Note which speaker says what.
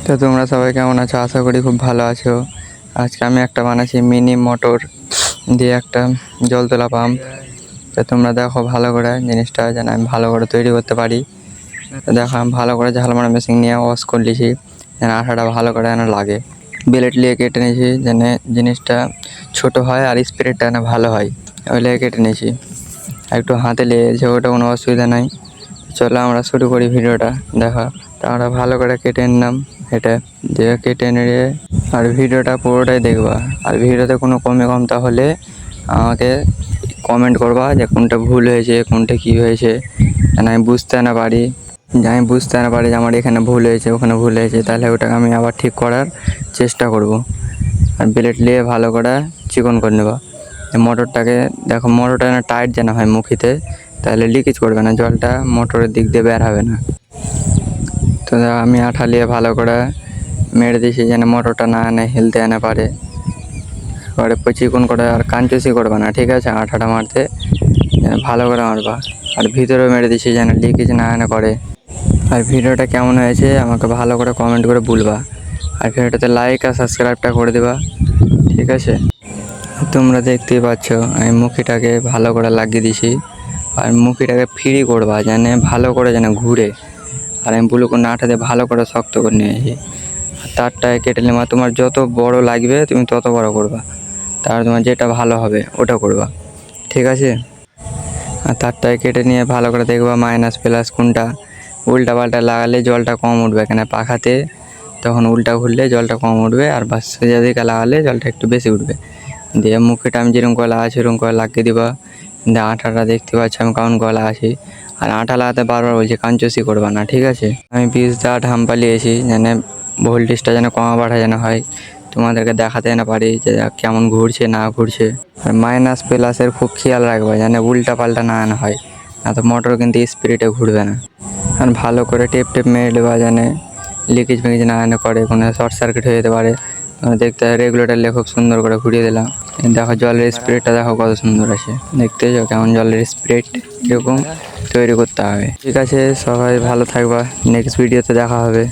Speaker 1: তো তোমরা সবাই কেমন আছো? আশা করি খুব ভালো আছো। আজকে আমি একটা বানাচ্ছি মিনি মোটর দিয়ে একটা জল তোলা পাম্প। তো তোমরা দেখো ভালো করে জিনিসটা যেন আমি ভালো করে তৈরি করতে পারি। তো দেখো আমি ভালো করে ঝাল মারা মেশিন নিয়ে ওয়াশ করে নিয়েছি, যেন আঠাটা ভালো করে যেন লাগে। ব্লেড নিয়ে কেটে নিয়েছি যেন জিনিসটা ছোট হয় আর স্প্রেডটা যেন ভালো হয়, ওই লেগে কেটে নিয়েছি। একটু হাতে লেগেছে, ওটা কোনো অসুবিধা নাই। চলো আমরা শুরু করি ভিডিওটা। দেখো তো আমরা ভালো করে কেটে নিলাম, এটা দিয়ে কেটে নিয়ে আর ভিডিওটা পুরোটাই দেখবা। আর ভিডিওতে কোনো কম তাহলে আমাকে কমেন্ট করবা যে কোনটা ভুল হয়েছে, কোনটা কী হয়েছে, যেন আমি বুঝতে না পারি যে আমার এখানে ভুল হয়েছে, ওখানে ভুল হয়েছে, তাহলে ওটাকে আমি আবার ঠিক করার চেষ্টা করব। আর ব্লেড নিয়ে ভালো করে চিকন করে নেবা। মোটরটাকে দেখো, মোটরটা যেন টাইট যেন হয় মুখিতে, তাহলে লিকেজ করবে না, জলটা মোটরের দিক দিয়ে বের হবে না। তো আমি আঠা নিয়ে ভালো করে মেরে দিয়েছি যেন মোটরটা না এনে হিলতে এনে পারে। এবারে চিকন করে আর কাঞ্চুসি করবে না, ঠিক আছে? আঠাটা মারতে ভালো করে মারবা। আর ভিতরেও মেরে দিয়েছি যেন লিকেজ না এনে করে। আর ভিডিওটা কেমন হয়েছে আমাকে ভালো করে কমেন্ট করে বলবা। আর ভিডিওটাতে লাইক আর সাবস্ক্রাইবটা করে দেবা, ঠিক আছে? তোমরা দেখতেই পাচ্ছ আমি মুখিটাকে ভালো করে লাগিয়ে দিছি। আর মুখিটাকে ফ্রি করবা যেন ভালো করে যেন ঘুরে। আর আমি ব্লুকোন আঠাতে ভালো করে শক্ত করে নিয়েছি। তারটায় কেটে নেওয়া, তোমার যত বড় লাগবে তুমি তত বড় করবা, তার তোমার যেটা ভালো হবে ওটা করবা, ঠিক আছে? আর তারটায় কেটে নিয়ে ভালো করে দেখবা মাইনাস প্লাস কোনটা। উল্টা পাল্টা লাগালে জলটা কম উঠবে, কেন পাখাতে তখন উল্টা ঘুরলে জলটা কম উঠবে, আর বাস সোজা দিকে লাগালে জলটা একটু বেশি উঠবে। দিয়ে মুখেটা আমি যেরকম করে লাগাচ্ছি সেরকম করে লাগিয়ে দিবা। দিয়ে আঠাটা দেখতে পাচ্ছি আমি কেমন করে লাগাচ্ছি। আর আঠা লাগাতে বারবার বলছি কাঞ্চুসি করবা না, ঠিক আছে? আমি 20 আঠা হাম পালিয়েছি যেন ভোল্টেজটা যেন কমা বাড়া যেন হয়, তোমাদেরকে দেখাতে না পারি যে কেমন ঘুরছে না ঘুরছে। আর মাইনাস প্লাসের খুব খেয়াল রাখবে যেন উল্টা পাল্টা না আনা হয়, না তো মোটর কিন্তু স্পিডে ঘুরবে না। আর ভালো করে টেপ মেরে দেওয়া যেন লিকেজ ফিকেজ না এনে করে, কোনো শর্ট সার্কিট হয়ে যেতে পারে। দেখতে রেগুলেটার নিয়ে খুব সুন্দর করে ঘুরিয়ে দিলাম। দেখো জলের স্প্রেডটা দেখো কত সুন্দর আছে, দেখতে যাও কেমন জলের স্প্রেড এরকম তৈরি করতে হবে, ঠিক আছে? সবাই ভালো থাকবা, নেক্সট ভিডিওতে দেখা হবে।